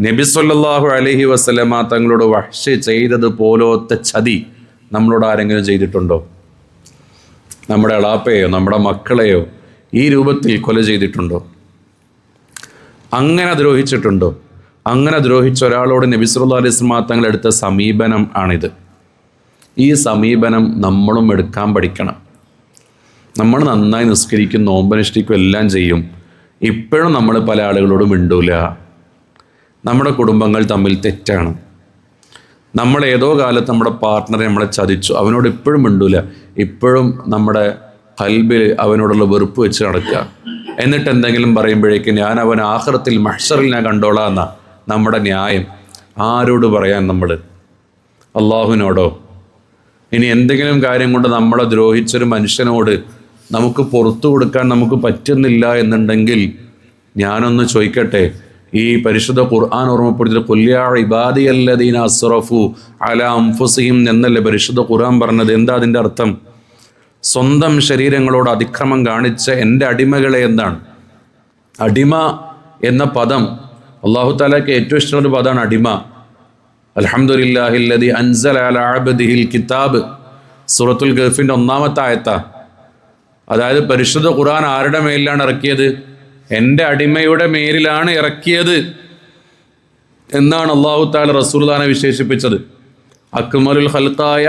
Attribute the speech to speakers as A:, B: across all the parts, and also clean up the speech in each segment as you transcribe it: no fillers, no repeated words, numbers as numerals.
A: നബി സല്ലല്ലാഹു അലൈഹി വസല്ലമ തങ്ങളോട് വഹ്ശ് ചെയ്തത് പോലത്തെ ചതി നമ്മളോട് ആരെങ്കിലും ചെയ്തിട്ടുണ്ടോ? നമ്മുടെ എളാപ്പയോ നമ്മുടെ മക്കളെയോ ഈ രൂപത്തിൽ കൊല ചെയ്തിട്ടുണ്ടോ? അങ്ങനെ ദ്രോഹിച്ചിട്ടുണ്ടോ? അങ്ങനെ ദ്രോഹിച്ച ഒരാളോട് നബി സല്ലല്ലാഹു അലൈഹി വസല്ലമ തങ്ങൾ എടുത്ത സമീപനം ആണിത്. ഈ സമീപനം നമ്മളും എടുക്കാൻ പഠിക്കണം. നമ്മൾ നന്നായി നിസ്കരിക്കും, നോമ്പനുഷ്ഠിക്കും, എല്ലാം ചെയ്യും. ഇപ്പോഴും നമ്മൾ പല ആളുകളോടും മിണ്ടൂല. നമ്മുടെ കുടുംബങ്ങൾ തമ്മിൽ തെറ്റാണ്. നമ്മൾ ഏതോ കാലത്ത് നമ്മുടെ പാർട്ട്ണറെ നമ്മളെ ചതിച്ചു, അവനോട് ഇപ്പോഴും മിണ്ടൂല. ഇപ്പോഴും നമ്മുടെ ഖൽബിൽ അവനോടുള്ള വെറുപ്പ് വെച്ച് നടക്കുക. എന്നിട്ട് എന്തെങ്കിലും പറയുമ്പോഴേക്കും ഞാൻ അവൻ ആഖിറത്തിൽ മഹ്ശറിൽ ഞാൻ കണ്ടോളാം എന്നാ നമ്മുടെ ന്യായം. ആരോട് പറയാൻ? നമ്മൾ അള്ളാഹുവിനോടോ? ഇനി എന്തെങ്കിലും കാര്യം കൊണ്ട് നമ്മളെ ദ്രോഹിച്ചൊരു മനുഷ്യനോട് നമുക്ക് പുറത്തു കൊടുക്കാൻ നമുക്ക് പറ്റുന്നില്ല എന്നുണ്ടെങ്കിൽ ഞാനൊന്ന് ചോദിക്കട്ടെ, ഈ പരിശുദ്ധ ഖുർആൻ ഓർമ്മപ്പെടുത്തിയിട്ട് ഖുൽ യാ ഇബാദിയല്ലദീന അസ്റഫു അലാ അൻഫുസിഹിം എന്നല്ലേ പരിശുദ്ധ ഖുർആൻ പറഞ്ഞത്? എന്താ അതിൻ്റെ അർത്ഥം? സ്വന്തം ശരീരങ്ങളോട് അതിക്രമം കാണിച്ച എൻ്റെ അടിമകളെ എന്താണ്? അടിമ എന്ന പദം അല്ലാഹു തആലയ്ക്ക് ഏറ്റവും ഇഷ്ടമുള്ള പദമാണ് അടിമ. അൽഹംദുലില്ലാഹില്ലദീ അൻസല അലാ അബ്ദിഹിൽ കിതാബ്, സൂറത്തുൽ കഹ്ഫിൻ്റെ 1-ാമത്തെ ആയത്താ. അതായത് പരിശുദ്ധ ഖുർആൻ ആരുടെ മേലിലാണ് ഇറക്കിയത്? എൻ്റെ അടിമയുടെ മേലിലാണ് ഇറക്കിയത് എന്നാണ് അല്ലാഹു തആല റസൂലുള്ളാഹിനെ വിശേഷിപ്പിച്ചത്. അക്മലുൽ ഖൽഖായ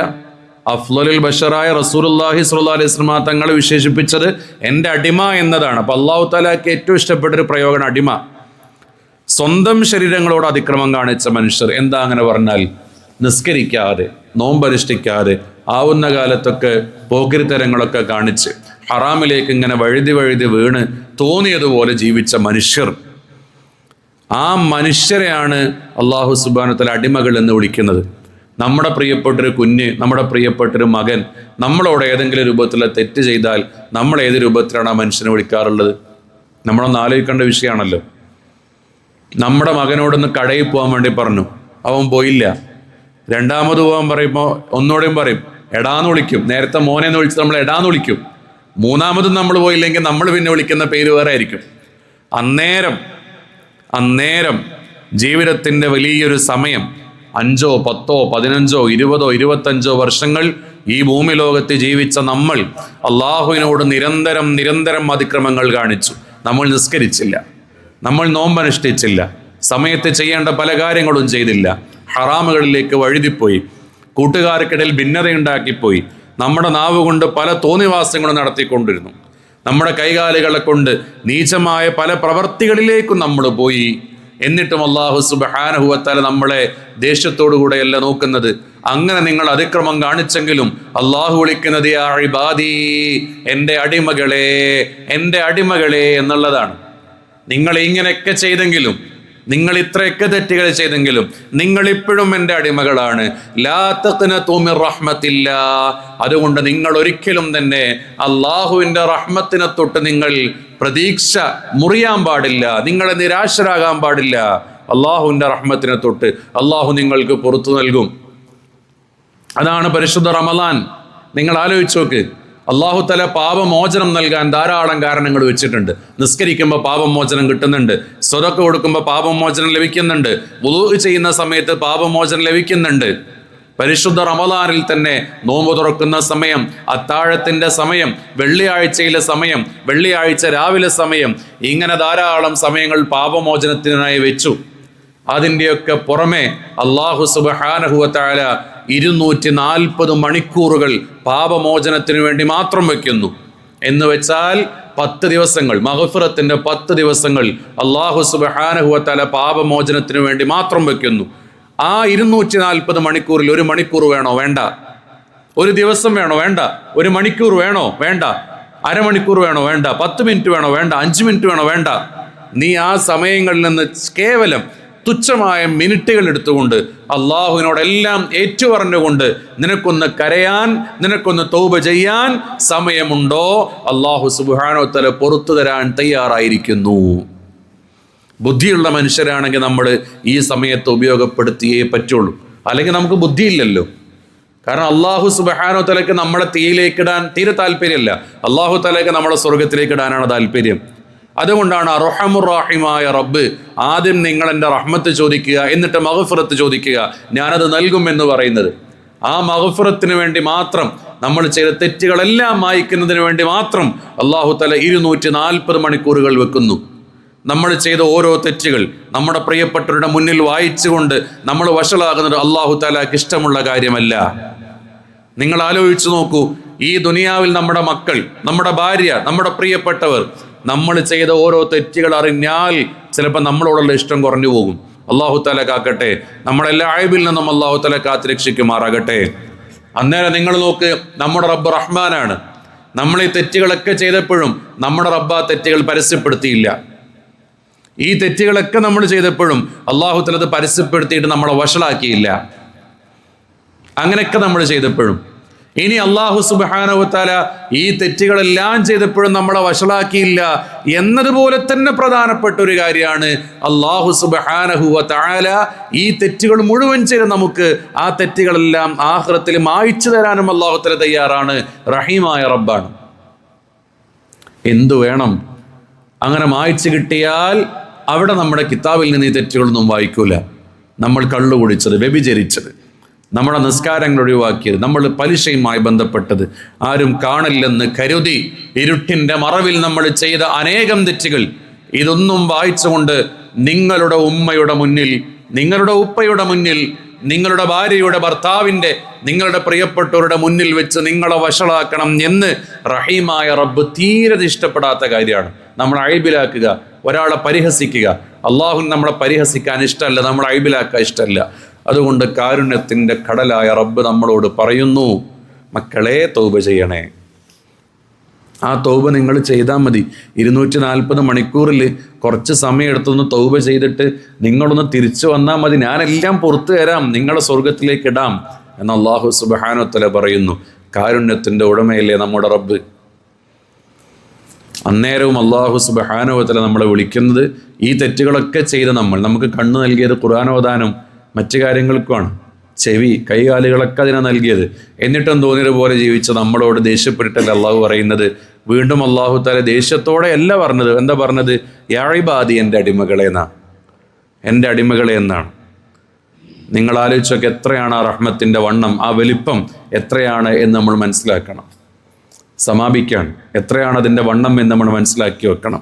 A: അഫ്ളലുൽ ബശറായ റസൂലുള്ളാഹി സ്വല്ലല്ലാഹു അലൈഹി വസല്ലം തങ്ങളെ വിശേഷിപ്പിച്ചത് എൻ്റെ അടിമ എന്നതാണ്. അപ്പോൾ അല്ലാഹു തആലയ്ക്ക് ഏറ്റവും ഇഷ്ടപ്പെട്ടൊരു പ്രയോഗമാണ് അടിമ. സ്വന്തം ശരീരങ്ങളോട് അതിക്രമം കാണിച്ച മനുഷ്യർ. എന്താ അങ്ങനെ പറഞ്ഞാൽ? നിസ്കരിക്കാതെ, നോമ്പനുഷ്ഠിക്കാതെ, ആവുന്ന കാലത്തൊക്കെ പോക്കിരിത്തരങ്ങളൊക്കെ കാണിച്ച് ഹറാമിലേക്ക് ഇങ്ങനെ വഴുതി വീണ് തോന്നിയതുപോലെ ജീവിച്ച മനുഷ്യർ. ആ മനുഷ്യരെയാണ് അല്ലാഹു സുബ്ഹാനഹു വ തആല അടിമകൾ എന്ന് വിളിക്കുന്നത്. നമ്മുടെ പ്രിയപ്പെട്ടൊരു കുഞ്ഞ്, നമ്മുടെ പ്രിയപ്പെട്ടൊരു മകൻ നമ്മളോട് ഏതെങ്കിലും രൂപത്തിലുള്ള തെറ്റ് ചെയ്താൽ നമ്മൾ ഏത് രൂപത്തിലാണ് ആ മനുഷ്യനെ വിളിക്കാറുള്ളത്? നമ്മളൊന്ന് ആലോചിക്കേണ്ട വിഷയമാണല്ലോ. നമ്മുടെ മകനോടൊന്ന് കടയിൽ പോകാൻ വേണ്ടി പറഞ്ഞു, അവൻ പോയില്ല. രണ്ടാമത് പോകാൻ പറയുമ്പോൾ ഒന്നുകൂടെയും പറയും, എടാന്ന് വിളിക്കും. നേരത്തെ മോനെന്ന് വിളിച്ച് നമ്മൾ എടാന്ന് വിളിക്കും. മൂന്നാമതും നമ്മൾ പോയില്ലെങ്കിൽ നമ്മൾ പിന്നെ വിളിക്കുന്ന പേര് വേറെ ആയിരിക്കും. അന്നേരം ജീവിതത്തിൻ്റെ വലിയൊരു സമയം 5, 10, 15, 20, 25 വർഷങ്ങൾ ഈ ഭൂമി ലോകത്ത് ജീവിച്ച നമ്മൾ അള്ളാഹുവിനോട് നിരന്തരം അതിക്രമങ്ങൾ കാണിച്ചു. നമ്മൾ നിസ്കരിച്ചില്ല, നമ്മൾ നോമ്പനുഷ്ഠിച്ചില്ല, സമയത്ത് ചെയ്യേണ്ട പല കാര്യങ്ങളും ചെയ്തില്ല, ഹറാമുകളിലേക്ക് വഴുതിപ്പോയി, കൂട്ടുകാർക്കിടയിൽ ഭിന്നതയുണ്ടാക്കിപ്പോയി, നമ്മുടെ നാവ് കൊണ്ട് പല തോന്നിവാസങ്ങളും നടത്തിക്കൊണ്ടിരുന്നു, നമ്മുടെ കൈകാലുകളെ കൊണ്ട് നീചമായ പല പ്രവർത്തികളിലേക്കും നമ്മൾ പോയി. എന്നിട്ടും അല്ലാഹു സുബ്ഹാനഹു വ തആല നമ്മളെ ദേഷ്യത്തോടുകൂടെയല്ല നോക്കുന്നത്. അങ്ങനെ നിങ്ങൾ അതിക്രമം കാണിച്ചെങ്കിലും അല്ലാഹു വിളിക്കുന്നത് യാ ഇബാദി, എൻ്റെ അടിമകളെ എന്നുള്ളതാണ്. നിങ്ങൾ ഇങ്ങനെയൊക്കെ ചെയ്തെങ്കിലും, നിങ്ങൾ ഇത്രയൊക്കെ തെറ്റുകൾ ചെയ്തെങ്കിലും നിങ്ങൾ ഇപ്പോഴും എൻ്റെ അടിമകളാണ്. ലാ തഖ്നതു മിർ റഹ്മത്തില്ലാ, അതുകൊണ്ട് നിങ്ങൾ ഒരിക്കലും തന്നെ അള്ളാഹുവിൻ്റെ റഹ്മത്തിനെ തൊട്ട് നിങ്ങൾ പ്രതീക്ഷ മുറിയാൻ പാടില്ല, നിങ്ങളെ നിരാശരാകാൻ പാടില്ല. അള്ളാഹുവിൻ്റെ റഹ്മത്തിനെ തൊട്ട് അള്ളാഹു നിങ്ങൾക്ക് പുറത്തു നൽകും. അതാണ് പരിശുദ്ധ റമളാൻ. നിങ്ങൾ ആലോചിച്ച് നോക്ക്, അല്ലാഹു തആല പാപമോചനം നൽകാൻ ധാരാളം കാരണങ്ങൾ വെച്ചിട്ടുണ്ട്. നിസ്കരിക്കുമ്പോൾ പാപമോചനം കിട്ടുന്നുണ്ട്, സ്വതക്ക കൊടുക്കുമ്പോൾ പാപമോചനം ലഭിക്കുന്നുണ്ട്, വുളൂഅ് ചെയ്യുന്ന സമയത്ത് പാപമോചനം ലഭിക്കുന്നുണ്ട്. പരിശുദ്ധ റമളാനിൽ തന്നെ നോമ്പ് തുറക്കുന്ന സമയം, അത്താഴത്തിൻ്റെ സമയം, വെള്ളിയാഴ്ചയിലെ സമയം, വെള്ളിയാഴ്ച രാവിലെ സമയം, ഇങ്ങനെ ധാരാളം സമയങ്ങൾ പാപമോചനത്തിനായി വെച്ചു. അതിൻ്റെയൊക്കെ പുറമെ അല്ലാഹു സുബ്ഹാനഹു വ തആല 240 മണിക്കൂറുകൾ പാപമോചനത്തിന് വേണ്ടി മാത്രം വയ്ക്കുന്നു. എന്ന് വെച്ചാൽ 10 ദിവസങ്ങൾ, മഗ്ഫിറത്തിൻ്റെ 10 ദിവസങ്ങൾ അല്ലാഹു സുബ്ഹാനഹു വ തആല പാപമോചനത്തിന് വേണ്ടി മാത്രം വയ്ക്കുന്നു. ആ 240 മണിക്കൂറിൽ 1 മണിക്കൂർ വേണോ? വേണ്ട. 1 ദിവസം വേണോ? വേണ്ട. 1 മണിക്കൂർ വേണോ? വേണ്ട. അരമണിക്കൂർ വേണോ? വേണ്ട. 10 മിനിറ്റ് വേണോ? വേണ്ട. 5 മിനിറ്റ് വേണോ? വേണ്ട. നീ ആ സമയങ്ങളിൽ നിന്ന് കേവലം തുച്ഛമായ മിനിറ്റുകൾ എടുത്തുകൊണ്ട് അള്ളാഹുവിനോടെല്ലാം ഏറ്റുപറഞ്ഞുകൊണ്ട് നിനക്കൊന്ന് കരയാൻ, നിനക്കൊന്ന് തൗബ ചെയ്യാൻ സമയമുണ്ടോ? അള്ളാഹു സുബ്ഹാനഹു വ തആല പുറത്തു തരാൻ തയ്യാറായിരിക്കുന്നു. ബുദ്ധിയുള്ള മനുഷ്യരാണെങ്കിൽ നമ്മൾ ഈ സമയത്ത് ഉപയോഗപ്പെടുത്തിയേ പറ്റുള്ളൂ. അല്ലെങ്കിൽ നമുക്ക് ബുദ്ധിയില്ലല്ലോ. കാരണം അള്ളാഹു സുബ്ഹാനഹു വ തആലയ്ക്ക് നമ്മളെ തീയിലേക്ക് ഇടാൻ തീരെ താല്പര്യമല്ല. അള്ളാഹു തആലയ്ക്ക് നമ്മളെ സ്വർഗത്തിലേക്ക് ഇടാനാണ് താല്പര്യം. അതുകൊണ്ടാണ് അർഹമുർ-റഹീമായ റബ്ബ് ആദ്യം നിങ്ങൾ എൻ്റെ റഹ്മത്ത് ചോദിക്കുക, എന്നിട്ട് മഗ്ഫിറത്ത് ചോദിക്കുക, ഞാനത് നൽകും എന്ന് പറയുന്നത്. ആ മഗ്ഫിറത്തിന് വേണ്ടി മാത്രം, നമ്മൾ ചെയ്ത തെറ്റുകളെല്ലാം മായ്ക്കുന്നതിന് വേണ്ടി മാത്രം അല്ലാഹു തആല 240 മണിക്കൂറുകൾ വെക്കുന്നു. നമ്മൾ ചെയ്ത ഓരോ തെറ്റുകൾ നമ്മുടെ പ്രിയപ്പെട്ടവരുടെ മുന്നിൽ വായിച്ചുകൊണ്ട് നമ്മൾ വഷളാകുന്നത് അല്ലാഹു തആലക്ക് ഇഷ്ടമുള്ള കാര്യമല്ല. നിങ്ങൾ ആലോചിച്ചു നോക്കൂ, ഈ ദുനിയാവിൽ നമ്മുടെ മക്കൾ, നമ്മുടെ ഭാര്യ, നമ്മുടെ പ്രിയപ്പെട്ടവർ നമ്മൾ ചെയ്ത ഓരോ തെറ്റുകൾ അറിഞ്ഞാൽ ചിലപ്പോൾ നമ്മളോടുള്ള ഇഷ്ടം കുറഞ്ഞു പോകും. അല്ലാഹു തആല കാക്കട്ടെ, നമ്മളെല്ലാ അയബിൽ നിന്നും അല്ലാഹു തആല കാത്ത് രക്ഷിക്കുമാറാകട്ടെ. അന്നേരം നിങ്ങൾ നോക്ക്, നമ്മുടെ റബ്ബ് റഹ്മാനാണ്. നമ്മൾ ഈ തെറ്റുകളൊക്കെ ചെയ്തപ്പോഴും നമ്മുടെ റബ്ബ് ആ തെറ്റുകൾ പരസ്യപ്പെടുത്തിയില്ല. ഈ തെറ്റുകളൊക്കെ നമ്മൾ ചെയ്തപ്പോഴും അല്ലാഹു തആല അത് പരസ്യപ്പെടുത്തിയിട്ട് നമ്മളെ വഷളാക്കിയില്ല. അങ്ങനെയൊക്കെ നമ്മൾ ചെയ്തപ്പോഴും ഇനി അല്ലാഹു സുബ്ഹാനഹു വ തആല ഈ തെറ്റുകളെല്ലാം ചെയ്തപ്പോഴും നമ്മളെ വഷളാക്കിയില്ല എന്നതുപോലെ തന്നെ പ്രധാനപ്പെട്ട ഒരു കാര്യമാണ് അല്ലാഹു സുബ്ഹാനഹു വ തആല ഈ തെറ്റുകൾ മുഴുവൻ ചെയ്ത് നമുക്ക് ആ തെറ്റുകളെല്ലാം ആഖിറത്തിൽ മായ്ച്ചു തരാനും അല്ലാഹു തആല തയ്യാറാണ്. റഹീമായ റബ്ബാണ്. എന്തു വേണം? അങ്ങനെ മായ്ച്ചു കിട്ടിയാൽ അവിടെ നമ്മുടെ കിതാബിൽ നിന്ന് ഈ തെറ്റുകളൊന്നും വായിക്കൂല. നമ്മൾ കള്ളു കുടിച്ചത്, വ്യഭിചരിച്ചത്, നമ്മുടെ നിസ്കാരങ്ങൾ ഒഴിവാക്കിയത്, നമ്മൾ പലിശയുമായി ബന്ധപ്പെട്ടത്, ആരും കാണില്ലെന്ന് കരുതി ഇരുട്ടിൻ്റെ മറവിൽ നമ്മൾ ചെയ്ത അനേകം തെറ്റുകൾ, ഇതൊന്നും വായിച്ചുകൊണ്ട് നിങ്ങളുടെ ഉമ്മയുടെ മുന്നിൽ, നിങ്ങളുടെ ഉപ്പയുടെ മുന്നിൽ, നിങ്ങളുടെ ഭാര്യയുടെ, ഭർത്താവിൻ്റെ, നിങ്ങളുടെ പ്രിയപ്പെട്ടവരുടെ മുന്നിൽ വെച്ച് നിങ്ങളെ വഷളാക്കണം എന്ന് റഹീമായ റബ്ബ് തീരെ ഇഷ്ടപ്പെടാത്ത കാര്യമാണ്. നമ്മൾ അയ്ബിലാക്കുക, ഒരാളെ പരിഹസിക്കുക. അള്ളാഹുവിന് നമ്മളെ പരിഹസിക്കാൻ ഇഷ്ടമല്ല, നമ്മൾ അയ്ബിലാക്കാൻ ഇഷ്ടമല്ല. അതുകൊണ്ട് കാരുണ്യത്തിൻ്റെ കടലായ റബ്ബ് നമ്മളോട് പറയുന്നു, മക്കളെ തൗബ ചെയ്യണേ. ആ തൗബ നിങ്ങൾ ചെയ്താൽ മതി. 240 മണിക്കൂറിൽ കുറച്ച് സമയം എടുത്തൊന്ന് തൗബ ചെയ്തിട്ട് നിങ്ങളൊന്ന് തിരിച്ചു വന്നാൽ മതി. ഞാനെല്ലാം പുറത്തു തരാം, നിങ്ങളെ സ്വർഗത്തിലേക്ക് ഇടാം എന്ന് അല്ലാഹു സുബ്ഹാനഹു വ തആല പറയുന്നു. കാരുണ്യത്തിൻ്റെ ഉടമയല്ലേ നമ്മുടെ റബ്ബ്. അന്നേരവും അല്ലാഹു സുബ്ഹാനഹു വ തആല നമ്മളെ വിളിക്കുന്നത് ഈ തെറ്റുകളൊക്കെ ചെയ്ത നമുക്ക് കണ്ണ് നൽകിയത് ഖുർആൻ ഓതാനും മറ്റു കാര്യങ്ങൾക്കുമാണ്. ചെവി, കൈകാലുകളൊക്കെ അതിനെ നൽകിയത്. എന്നിട്ടും തോന്നിയത് പോലെ ജീവിച്ച നമ്മളോട് ദേഷ്യപ്പെട്ടിട്ടല്ല അള്ളാഹു പറയുന്നത്. വീണ്ടും അല്ലാഹു തആല ദേഷ്യത്തോടെ അല്ല പറഞ്ഞത്. എന്താ പറഞ്ഞത്? യാ ഇബാദി, എൻ്റെ അടിമകളെ എന്നാണ്. എൻ്റെ അടിമകളെ എന്നാണ്. നിങ്ങൾ ആലോചിച്ചൊക്കെ എത്രയാണ് ആ റഹ്മത്തിൻ്റെ വണ്ണം, ആ വലിപ്പം എത്രയാണ് എന്ന് നമ്മൾ മനസ്സിലാക്കണം. സമാപിക്കാൻ എത്രയാണ് അതിൻ്റെ വണ്ണം എന്ന് നമ്മൾ മനസ്സിലാക്കി വെക്കണം.